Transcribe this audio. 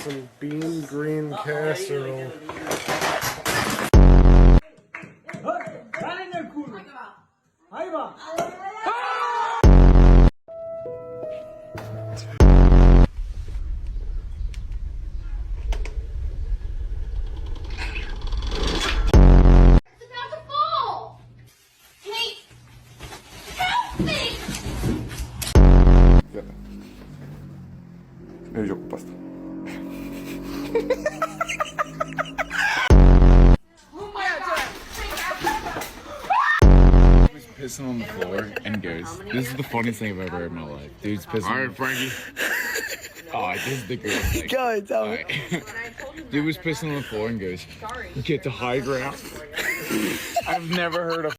some bean green casserole. El gioco pasta. Pissing on the floor and goes, "This is the funniest thing I've ever heard in my life." Dude's pissing. All right, Frankie. Oh, this is the greatest thing. Go ahead, tell me. Right. Dude was pissing on the floor and goes, "Get to high ground." I've never heard a